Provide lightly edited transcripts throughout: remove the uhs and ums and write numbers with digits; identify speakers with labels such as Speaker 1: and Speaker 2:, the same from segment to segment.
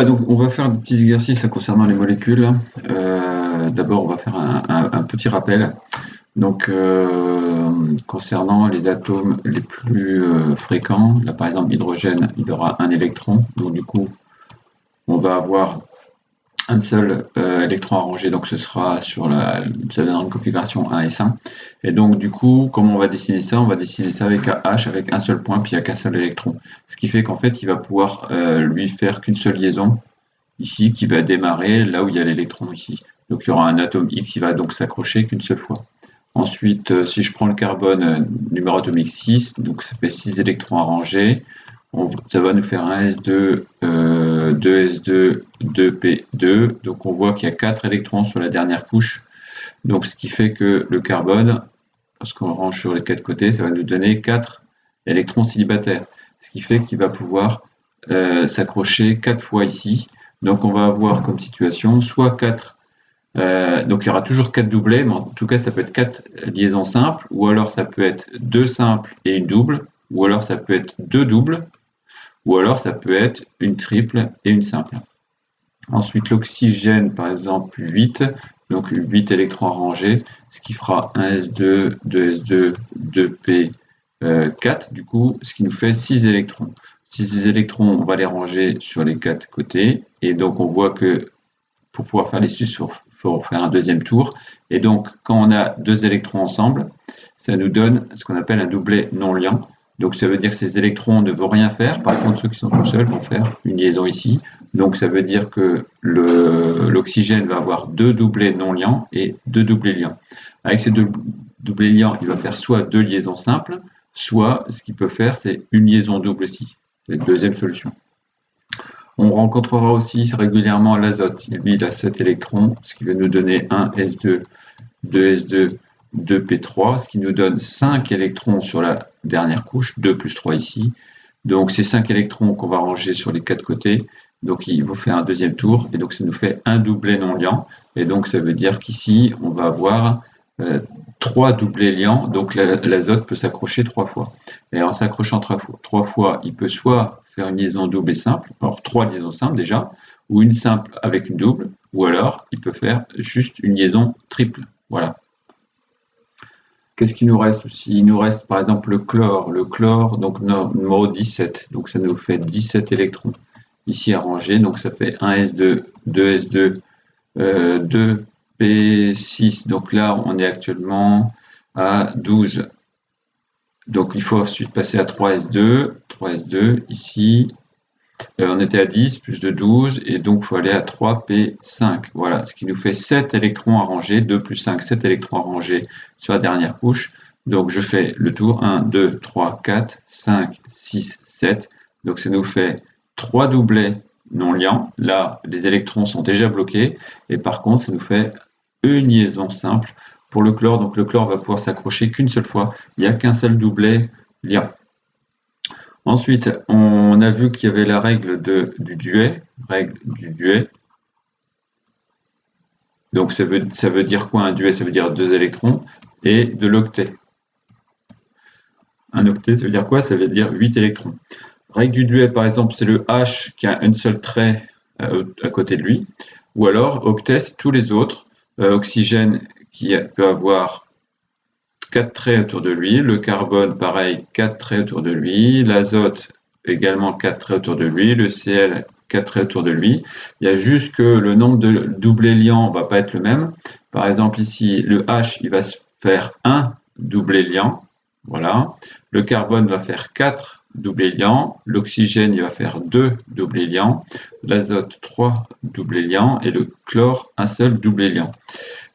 Speaker 1: Voilà, donc on va faire des petits exercices là, concernant les molécules. D'abord, on va faire un petit rappel. Donc, concernant les atomes les plus fréquents, là par exemple, hydrogène, il aura un électron. Donc, du coup, on va avoir un seul électron à ranger. Donc, ce sera sur ça donnera une configuration 1 s 1. Et donc, du coup, comment on va dessiner ça? On va dessiner ça avec un H, avec un seul point, puis il n'y a qu'un seul électron. Ce qui fait qu'en fait, il va pouvoir lui faire qu'une seule liaison ici qui va démarrer là où il y a l'électron ici. Donc il y aura un atome X qui va donc s'accrocher qu'une seule fois. Ensuite, si je prends le carbone numéro atomique 6, donc ça fait 6 électrons à ranger. Ça va nous faire un S2, 2S2, 2P2. Donc on voit qu'il y a 4 électrons sur la dernière couche. Donc ce qui fait que le carbone, lorsqu'on range sur les 4 côtés, ça va nous donner 4 électrons célibataires. Ce qui fait qu'il va pouvoir s'accrocher 4 fois ici. Donc on va avoir comme situation soit 4, donc il y aura toujours 4 doublets, mais en tout cas ça peut être 4 liaisons simples, ou alors ça peut être 2 simples et une double, ou alors ça peut être 2 doubles, ou alors ça peut être une triple et une simple. Ensuite l'oxygène par exemple 8, donc 8 électrons à ranger, ce qui fera 1s2, 2s2, 2p4, du coup ce qui nous fait 6 électrons. Ces électrons, on va les ranger sur les 4 côtés. Et donc, on voit que pour pouvoir faire les 6, il faut faire un deuxième tour. Et donc, quand on a 2 électrons ensemble, ça nous donne ce qu'on appelle un doublet non liant. Donc, ça veut dire que ces électrons ne vont rien faire. Par contre, ceux qui sont tout seuls vont faire une liaison ici. Donc, ça veut dire que l'oxygène va avoir 2 doublets non liants et 2 doublets liants. Avec ces 2 doublets liants, il va faire soit 2 liaisons simples, soit ce qu'il peut faire, c'est une liaison double ici. C'est la deuxième solution. On rencontrera aussi régulièrement l'azote. Lui, il a 7 électrons, ce qui va nous donner 1 S2, 2 S2, 2 P3, ce qui nous donne 5 électrons sur la dernière couche, 2 plus 3 ici. Donc, c'est 5 électrons qu'on va ranger sur les 4 côtés. Donc, il va faire un deuxième tour. Et donc, ça nous fait un doublet non liant. Et donc, ça veut dire qu'ici, on va avoir 3 doublets liants, donc l'azote peut s'accrocher 3 fois. Et en s'accrochant 3 fois, il peut soit faire une liaison double et simple, alors 3 liaisons simples déjà, ou une simple avec une double, ou alors il peut faire juste une liaison triple. Voilà. Qu'est-ce qu'il nous reste aussi? Il nous reste par exemple le chlore. Le chlore, donc numéro 17, donc ça nous fait 17 électrons ici à ranger, donc ça fait 1s2, 2s2, 2 P6, donc là on est actuellement à 12. Donc il faut ensuite passer à 3S2, 3S2 ici. On était à 10 plus de 12 et donc il faut aller à 3P5. Voilà, ce qui nous fait 7 électrons à ranger, 2 plus 5, 7 électrons à ranger sur la dernière couche. Donc je fais le tour, 1, 2, 3, 4, 5, 6, 7. Donc ça nous fait 3 doublets non liants. Là, les électrons sont déjà bloqués et par contre, ça nous fait une liaison simple pour le chlore. Donc le chlore va pouvoir s'accrocher qu'une seule fois. Il n'y a qu'un seul doublet liant. Ensuite, on a vu qu'il y avait la règle du duet. Donc ça veut dire quoi un duet? Ça veut dire 2 électrons et de l'octet. Un octet, ça veut dire quoi? Ça veut dire 8 électrons. Règle du duet, par exemple, c'est le H qui a un seul trait à côté de lui. Ou alors, octet, c'est tous les autres. Oxygène qui peut avoir 4 traits autour de lui, le carbone pareil, 4 traits autour de lui, l'azote également 4 traits autour de lui, le Cl 4 traits autour de lui. Il y a juste que le nombre de doublets liants ne va pas être le même. Par exemple ici, le H il va se faire un doublet liant, voilà. Le carbone va faire 4 doublés liants, l'oxygène il va faire 2 doublés liants, l'azote 3 doublés liants et le chlore un seul doublet liant.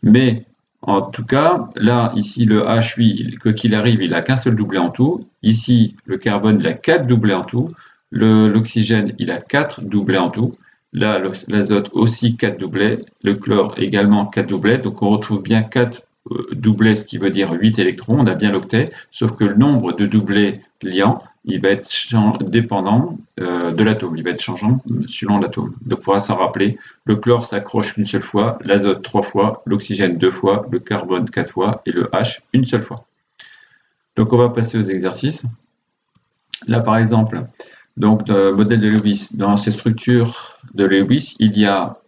Speaker 1: Mais en tout cas, là, ici, le H, lui, quoi qu'il arrive, il n'a qu'un seul doublet en tout. Ici, le carbone, il a 4 doublets en tout. L'oxygène, il a 4 doublets en tout. Là, l'azote aussi 4 doublets. Le chlore également 4 doublets. Donc, on retrouve bien 4 doublets, ce qui veut dire 8 électrons. On a bien l'octet. Sauf que le nombre de doublets liants, il va être dépendant de l'atome. Il va être changeant selon l'atome. Donc, il faudra s'en rappeler. Le chlore s'accroche qu'une seule fois, l'azote 3 fois, l'oxygène 2 fois, le carbone 4 fois et le H une seule fois. Donc, on va passer aux exercices. Là, par exemple, Donc, dans le modèle de Lewis, dans ces structures de Lewis, il y a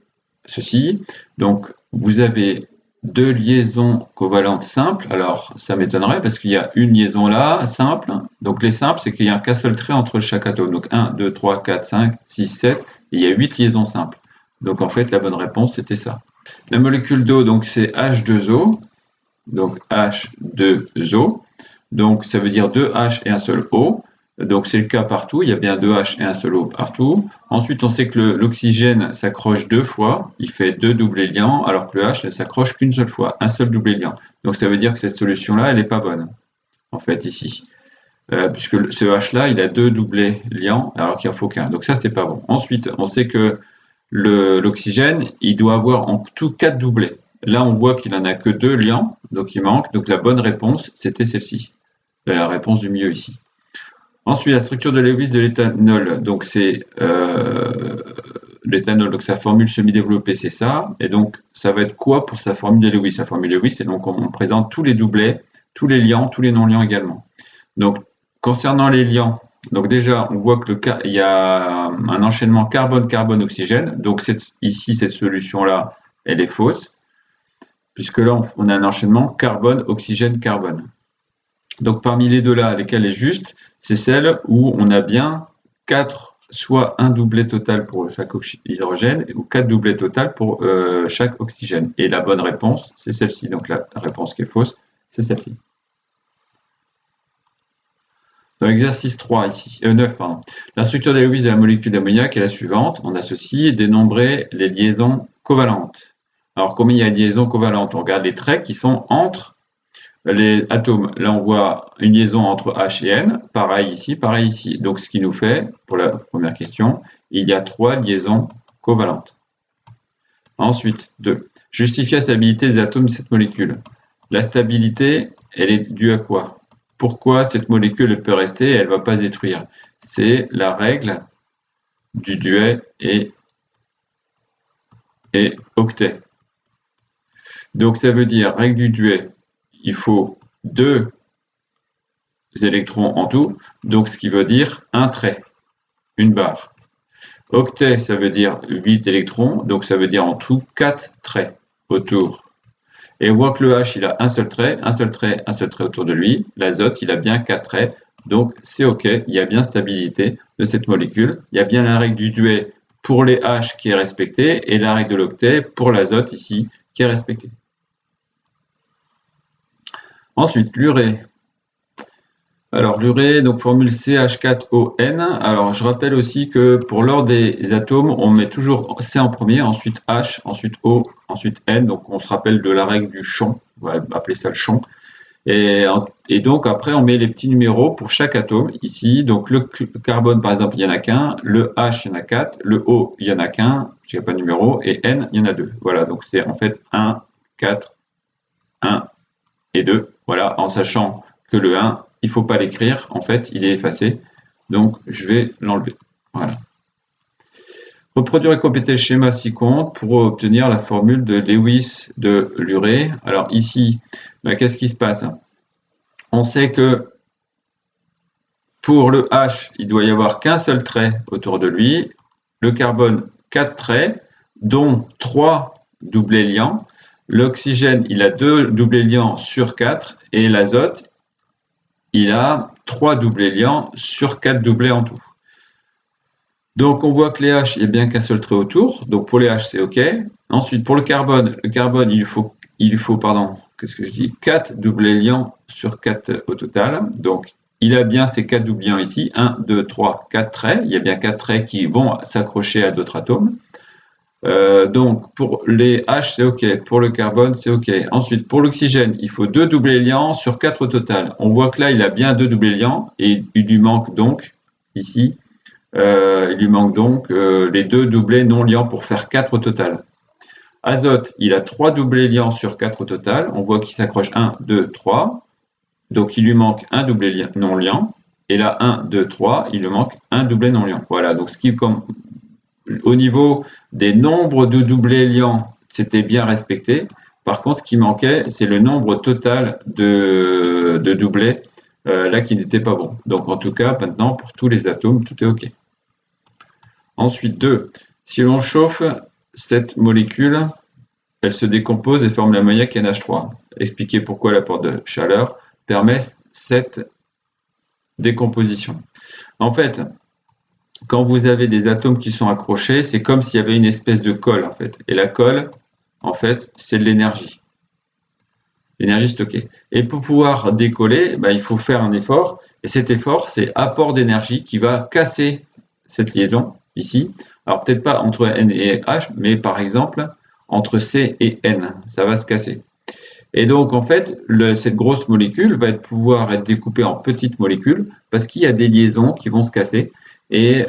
Speaker 1: ceci. Donc, vous avez deux liaisons covalentes simples. Alors, ça m'étonnerait parce qu'il y a une liaison là, simple. Donc, les simples, c'est qu'il n'y a qu'un seul trait entre chaque atome. Donc, 1, 2, 3, 4, 5, 6, 7. Et il y a 8 liaisons simples. Donc, en fait, la bonne réponse, c'était ça. La molécule d'eau, donc, c'est H2O. Donc, H2O. Donc, ça veut dire 2 H et un seul O. Donc, c'est le cas partout. Il y a bien 2 H et un seul O partout. Ensuite, on sait que l'oxygène s'accroche 2 fois. Il fait 2 doublés liants, alors que le H ne s'accroche qu'une seule fois, un seul doublé liant. Donc, ça veut dire que cette solution-là, elle n'est pas bonne, en fait, ici. Puisque ce H-là, il a 2 doublés liants, alors qu'il n'en faut qu'un. Donc, ça, c'est pas bon. Ensuite, on sait que l'oxygène, il doit avoir en tout 4 doublés. Là, on voit qu'il n'en a que 2 liants, donc il manque. Donc, la bonne réponse, c'était celle-ci. La réponse du milieu ici. Ensuite, la structure de Lewis de l'éthanol. Donc, c'est l'éthanol. Donc, sa formule semi-développée, c'est ça. Et donc, ça va être quoi pour sa formule de Lewis? Sa formule de Lewis, c'est donc on présente tous les doublets, tous les liants, tous les non-liants également. Donc, concernant les liants, donc déjà, on voit que il y a un enchaînement carbone-carbone-oxygène. Donc, ici, cette solution-là, elle est fausse, puisque là, on a un enchaînement carbone-oxygène-carbone. Donc, parmi les deux là, lesquelles est juste, c'est celle où on a bien 4, soit un doublet total pour chaque hydrogène, ou 4 doublets total pour chaque oxygène. Et la bonne réponse, c'est celle-ci. Donc, la réponse qui est fausse, c'est celle-ci. Dans l'exercice 3 ici, 9, pardon. La structure de Lewis de la molécule d'ammoniac est la suivante. On associe et dénombrer les liaisons covalentes. Alors, combien il y a de liaisons covalentes? On regarde les traits qui sont entre les atomes. Là, on voit une liaison entre H et N. Pareil ici, pareil ici. Donc, ce qui nous fait, pour la première question, il y a 3 liaisons covalentes. Ensuite, 2. Justifier la stabilité des atomes de cette molécule. La stabilité, elle est due à quoi? Pourquoi cette molécule peut rester et elle ne va pas se détruire? C'est la règle du duet et octet. Donc ça veut dire, règle du duet, il faut 2 électrons en tout, donc ce qui veut dire un trait, une barre. Octet, ça veut dire 8 électrons, donc ça veut dire en tout 4 traits autour. Et on voit que le H, il a un seul trait, un seul trait, un seul trait autour de lui. L'azote, il a bien 4 traits. Donc, c'est OK. Il y a bien stabilité de cette molécule. Il y a bien la règle du duet pour les H qui est respectée et la règle de l'octet pour l'azote ici qui est respectée. Ensuite, l'urée. Alors, l'urée, donc formule CH4ON. Alors, je rappelle aussi que pour l'ordre des atomes, on met toujours C en premier, ensuite H, ensuite O, ensuite N. Donc, on se rappelle de la règle du champ. On va appeler ça le champ. Et donc, après, on met les petits numéros pour chaque atome ici. Donc, le carbone, par exemple, il n'y en a qu'un. Le H, il y en a 4. Le O, il n'y en a qu'un. Il n'y a pas de numéro. Et N, il y en a 2. Voilà, donc c'est en fait 1, 4, 1 et 2. Voilà, en sachant que le 1, il ne faut pas l'écrire, en fait, il est effacé. Donc, je vais l'enlever. Voilà. Reproduire et compléter le schéma si compte pour obtenir la formule de Lewis de l'urée. Alors ici, qu'est-ce qui se passe? On sait que pour le H, il doit y avoir qu'un seul trait autour de lui. Le carbone, 4 traits, dont 3 doublés liants. L'oxygène, il a 2 doublés liants sur 4. Et l'azote, il a 3 doublés liants sur 4 doublés en tout. Donc, on voit que les H, il n'y a bien qu'un seul trait autour. Donc, pour les H, c'est OK. Ensuite, pour le carbone, il faut qu'est-ce que je dis? 4 doublés liants sur 4 au total. Donc, il a bien ces 4 doublés liants ici. 1, 2, 3, 4 traits. Il y a bien 4 traits qui vont s'accrocher à d'autres atomes. Donc, pour les H, c'est OK. Pour le carbone, c'est OK. Ensuite, pour l'oxygène, il faut 2 doublés liants sur 4 au total. On voit que là, il a bien 2 doublés liants et il lui manque donc, ici, les 2 doublés non liants pour faire 4 au total. Azote, il a 3 doublés liants sur 4 au total. On voit qu'il s'accroche 1, 2, 3. Donc, il lui manque un doublé non liant. Et là, 1, 2, 3, il lui manque un doublé non liant. Voilà, donc au niveau des nombres de doublés liants, c'était bien respecté. Par contre, ce qui manquait, c'est le nombre total de doublés, là qui n'était pas bon. Donc, en tout cas, maintenant, pour tous les atomes, tout est OK. Ensuite, 2. Si l'on chauffe cette molécule, elle se décompose et forme l'ammoniac NH3. Expliquer pourquoi l'apport de chaleur permet cette décomposition. En fait, quand vous avez des atomes qui sont accrochés, c'est comme s'il y avait une espèce de colle en fait. Et la colle, en fait, c'est de l'énergie. L'énergie stockée. Et pour pouvoir décoller, il faut faire un effort. Et cet effort, c'est apport d'énergie qui va casser cette liaison ici. Alors peut-être pas entre N et H, mais par exemple entre C et N. Ça va se casser. Et donc en fait, cette grosse molécule va pouvoir être découpée en petites molécules parce qu'il y a des liaisons qui vont se casser et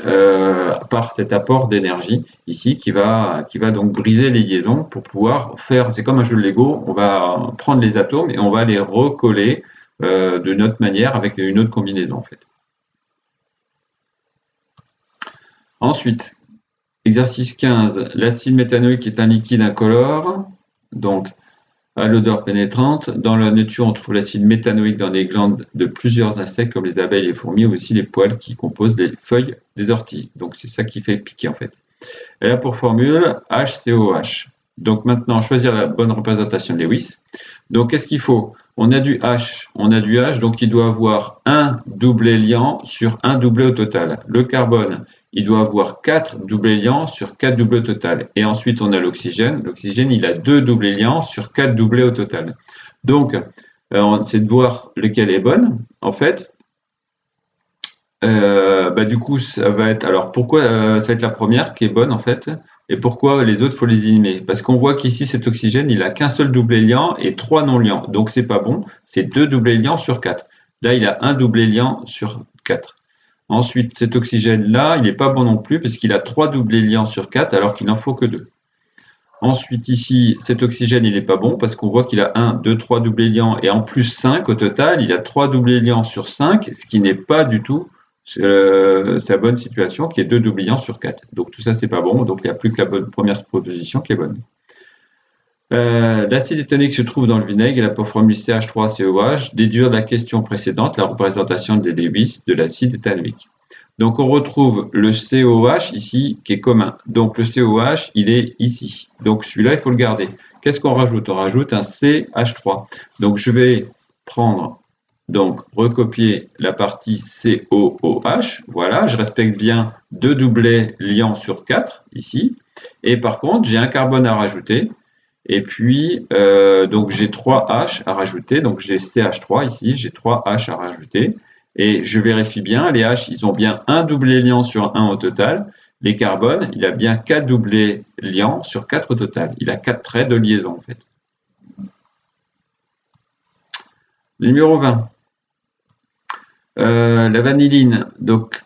Speaker 1: par cet apport d'énergie ici qui va donc briser les liaisons pour pouvoir faire, c'est comme un jeu de Lego, on va prendre les atomes et on va les recoller d'une autre manière avec une autre combinaison en fait. Ensuite, exercice 15, l'acide méthanoïque est un liquide incolore, donc à l'odeur pénétrante. Dans la nature, on trouve l'acide méthanoïque dans des glandes de plusieurs insectes comme les abeilles, les fourmis, ou aussi les poils qui composent les feuilles des orties. Donc c'est ça qui fait piquer en fait. Elle a pour formule HCOH. Donc maintenant, choisir la bonne représentation de Lewis. Donc qu'est-ce qu'il faut? On a du H, donc il doit avoir un doublé liant sur un doublé au total. Le carbone, il doit avoir 4 doublés liants sur 4 doublés au total. Et ensuite, on a l'oxygène. L'oxygène, il a 2 doublés liants sur 4 doublés au total. Donc, c'est de voir lequel est bonne, en fait. Du coup, ça va être. Alors, pourquoi ça va être la première qui est bonne, en fait? Et pourquoi les autres, il faut les éliminer? Parce qu'on voit qu'ici, cet oxygène, il a qu'un seul doublé liant et 3 non liants. Donc, c'est pas bon. C'est 2 doublés liants sur 4. Là, il a un doublé liant sur 4. Ensuite, cet oxygène-là, il n'est pas bon non plus parce qu'il a 3 doublés liants sur 4 alors qu'il n'en faut que 2. Ensuite, ici, cet oxygène, il n'est pas bon parce qu'on voit qu'il a 1, 2, 3 doublés liants et en plus 5 au total, il a 3 doublés liants sur 5, ce qui n'est pas du tout sa bonne situation qui est 2 doublés liants sur 4. Donc tout ça, c'est pas bon, donc il n'y a plus que la bonne première proposition qui est bonne. L'acide éthanoïque se trouve dans le vinaigre et la formule CH3COH. Déduire de la question précédente la représentation de Lewis de l'acide éthanoïque. Donc on retrouve le COH ici qui est commun. Donc le COH, il est ici. Donc celui-là, il faut le garder. Qu'est-ce qu'on rajoute? On rajoute un CH3. Donc je vais prendre, donc recopier la partie COOH. Voilà, je respecte bien 2 doublés liants sur 4 ici. Et par contre, j'ai un carbone à rajouter. Et puis, donc j'ai 3 H à rajouter, donc j'ai CH3 ici, j'ai 3 H à rajouter. Et je vérifie bien, les H, ils ont bien un doublé liant sur 1 au total. Les carbones, il a bien 4 doublés liants sur 4 au total. Il a 4 traits de liaison en fait. Numéro 20. La vanilline, donc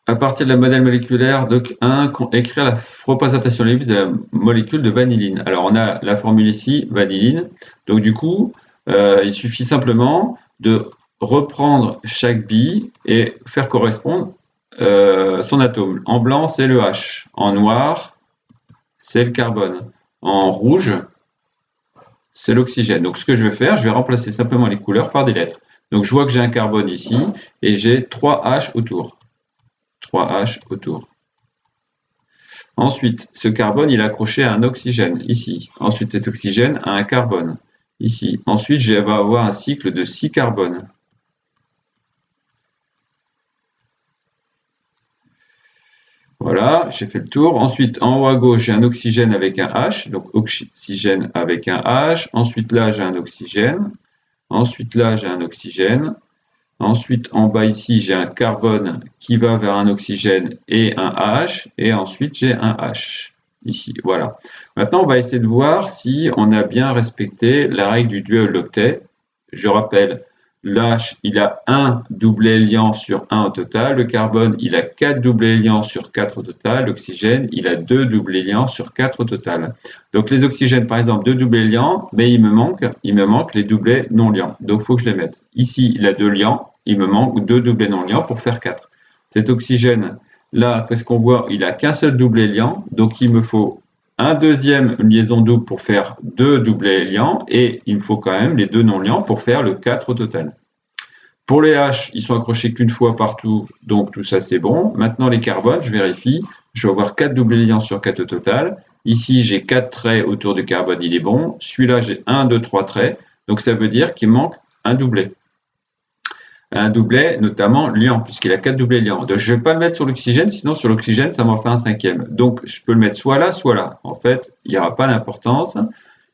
Speaker 1: à partir de la modèle moléculaire, donc 1, écrire la représentation Lewis de la molécule de vanilline. Alors on a la formule ici, vanilline. Donc du coup, il suffit simplement de reprendre chaque bille et faire correspondre son atome. En blanc, c'est le H. En noir, c'est le carbone. En rouge, c'est l'oxygène. Donc ce que je vais faire, je vais remplacer simplement les couleurs par des lettres. Donc je vois que j'ai un carbone ici et j'ai 3 H autour. 3 H autour. Ensuite, ce carbone, il est accroché à un oxygène, ici. Ensuite, cet oxygène a un carbone, ici. Ensuite, je vais avoir un cycle de 6 carbones. Voilà, j'ai fait le tour. Ensuite, en haut à gauche, j'ai un oxygène avec un H, donc oxygène avec un H. Ensuite, là, j'ai un oxygène. Ensuite, là, j'ai un oxygène. Ensuite, en bas ici, j'ai un carbone qui va vers un oxygène et un H. Et ensuite, j'ai un H ici. Voilà. Maintenant, on va essayer de voir si on a bien respecté la règle du duel octet. Je rappelle, l'H, il a un doublé liant sur 1 au total. Le carbone, il a 4 doublés liants sur 4 au total. L'oxygène, il a 2 doublés liants sur 4 au total. Donc les oxygènes, par exemple, 2 doublés liants, mais il me manque les doublés non liants. Donc il faut que je les mette. Ici, il a 2 liants. Il me manque 2 doublés non liants pour faire 4. Cet oxygène, là, qu'est-ce qu'on voit? Il n'a qu'un seul doublé liant. Donc il me faut un deuxième liaison double pour faire 2 doublés liants et il me faut quand même les 2 non liants pour faire le 4 au total. Pour les H, ils sont accrochés qu'une fois partout, donc tout ça c'est bon. Maintenant les carbones, je vérifie, je vais avoir 4 doublés liants sur 4 au total. Ici j'ai 4 traits autour du carbone, il est bon. Celui-là j'ai 1, 2, 3 traits, donc ça veut dire qu'il manque un doublet. Un doublet notamment liant, puisqu'il a 4 doublés liants. Donc je ne vais pas le mettre sur l'oxygène, sinon sur l'oxygène ça m'en fait un cinquième. Donc je peux le mettre soit là, soit là. En fait, il n'y aura pas d'importance.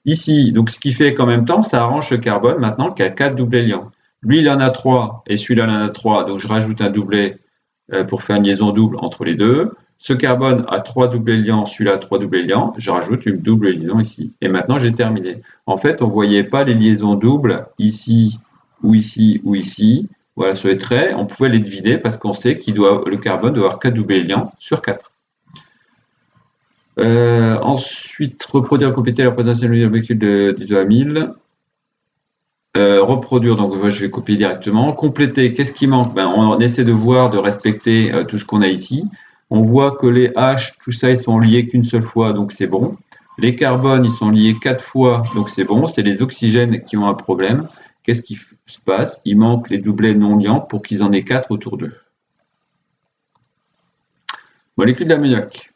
Speaker 1: Ici, donc ce qui fait qu'en même temps, ça arrange ce carbone maintenant qui a 4 doublés liants. Lui, il en a 3 et celui-là, il en a 3. Donc, je rajoute un doublet pour faire une liaison double entre les deux. Ce carbone a 3 doublés liants, celui-là a 3 doublés liants. Je rajoute une double liaison ici. Et maintenant, j'ai terminé. En fait, on ne voyait pas les liaisons doubles ici ou ici ou ici. Voilà, sur les traits, on pouvait les deviner parce qu'on sait que le carbone doit avoir 4 doublés liants sur 4. Ensuite, reproduire et compléter la représentation de molécule d'ISO à 1000. Reproduire, donc je vais copier directement. Compléter, qu'est-ce qui manque? On essaie de voir, de respecter tout ce qu'on a ici. On voit que les H, tout ça, ils sont liés qu'une seule fois, donc c'est bon. Les carbones, ils sont liés 4 fois, donc c'est bon. C'est les oxygènes qui ont un problème. Qu'est-ce qui se passe? Il manque les doublets non liants pour qu'ils en aient 4 autour d'eux. Molécule d'ammoniac.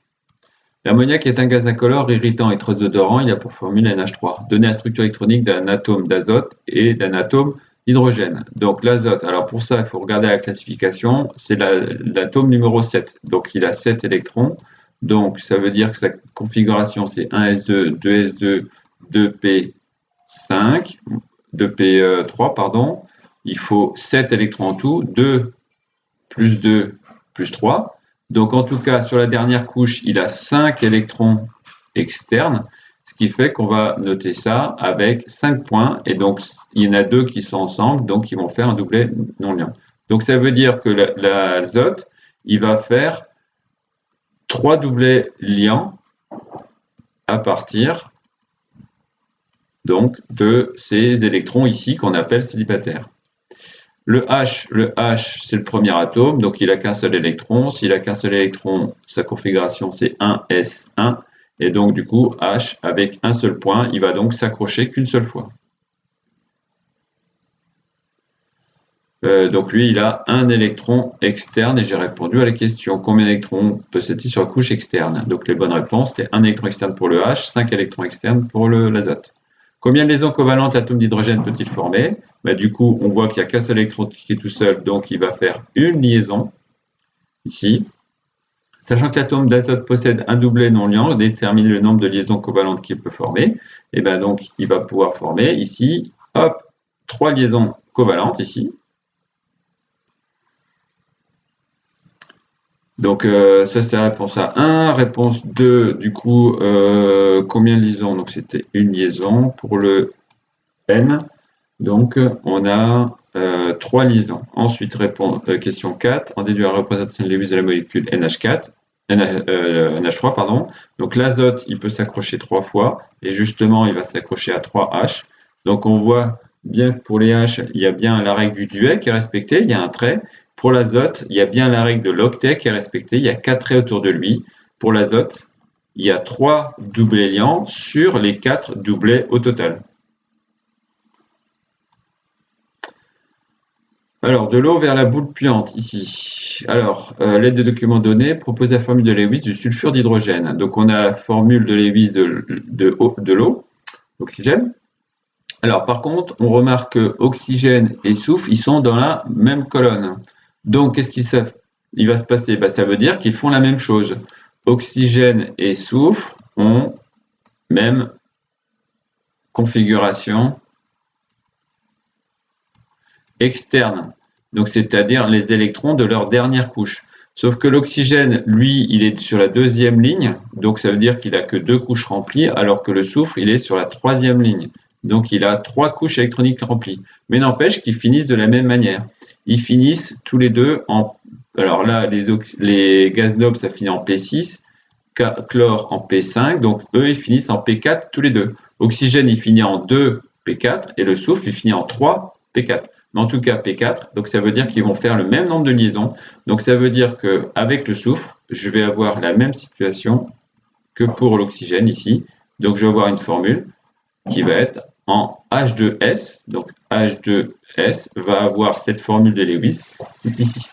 Speaker 1: L'ammoniac est un gaz incolore, irritant et très odorant. Il a pour formule NH3. Donner la structure électronique d'un atome d'azote et d'un atome d'hydrogène. Donc l'azote, alors pour ça, il faut regarder la classification. C'est l'atome numéro 7. Donc il a 7 électrons. Donc ça veut dire que sa configuration, c'est 1s2, 2s2, 2p5, 2p3, pardon. Il faut 7 électrons en tout. 2 plus 2 plus 3. Donc en tout cas, sur la dernière couche, il a 5 électrons externes, ce qui fait qu'on va noter ça avec 5 points. Et donc, il y en a 2 qui sont ensemble, donc ils vont faire un doublet non liant. Donc ça veut dire que l'azote, il va faire 3 doublets liants à partir donc, de ces électrons ici qu'on appelle célibataires. Le H, c'est le premier atome, donc il n'a qu'un seul électron. S'il n'a qu'un seul électron, sa configuration c'est 1s1. Et donc du coup, H avec un seul point, il va donc s'accrocher qu'une seule fois. Donc lui, il a un électron externe et j'ai répondu à la question. Combien d'électrons possède-t-il sur la couche externe? Donc les bonnes réponses, c'était un électron externe pour le H, 5 électrons externes pour l'azote. Combien de liaisons covalentes atomes d'hydrogène peut-il former? Du coup, on voit qu'il n'y a qu'un seul électron qui est tout seul, donc il va faire une liaison, ici. Sachant que l'atome d'azote possède un doublet non liant, détermine le nombre de liaisons covalentes qu'il peut former. Et donc, il va pouvoir former ici, hop, 3 liaisons covalentes ici. Donc, ça, c'est la réponse à 1. Réponse 2, du coup, combien de liaisons? Donc, c'était une liaison pour le N. Donc, on a 3 liaisons. Ensuite, question 4. En déduit la représentation de Lewis de la molécule NH3, pardon. Donc, l'azote, il peut s'accrocher 3 fois. Et justement, il va s'accrocher à 3 H. Donc, on voit bien que pour les H, il y a bien la règle du duet qui est respectée. Il y a un trait. Pour l'azote, il y a bien la règle de l'octet qui est respectée. Il y a 4 traits autour de lui. Pour l'azote, il y a 3 doublets liants sur les 4 doublets au total. Alors, de l'eau vers la boule puante, ici. Alors, l'aide de documents donnés propose la formule de Lewis du sulfure d'hydrogène. Donc, on a la formule de Lewis de l'eau, oxygène. Alors, par contre, on remarque que oxygène et soufre, ils sont dans la même colonne. Donc, qu'est-ce qu'il va se passer? Ça veut dire qu'ils font la même chose. Oxygène et soufre ont même configuration externe, donc c'est-à-dire les électrons de leur dernière couche. Sauf que l'oxygène, lui, il est sur la 2e ligne, donc ça veut dire qu'il n'a que 2 couches remplies, alors que le soufre, il est sur la 3e ligne. Donc il a 3 couches électroniques remplies. Mais n'empêche qu'ils finissent de la même manière. Ils finissent tous les deux en... Alors là, les gaz nobles, ça finit en P6, chlore en P5, donc eux, ils finissent en P4 tous les deux. Oxygène, il finit en 2 P4, et le soufre, il finit en 3 P4. Mais en tout cas P4, donc ça veut dire qu'ils vont faire le même nombre de liaisons. Donc ça veut dire qu'avec le soufre, je vais avoir la même situation que pour l'oxygène ici. Donc je vais avoir une formule qui va être en H2S, donc H2 S va avoir cette formule de Lewis qui est ici.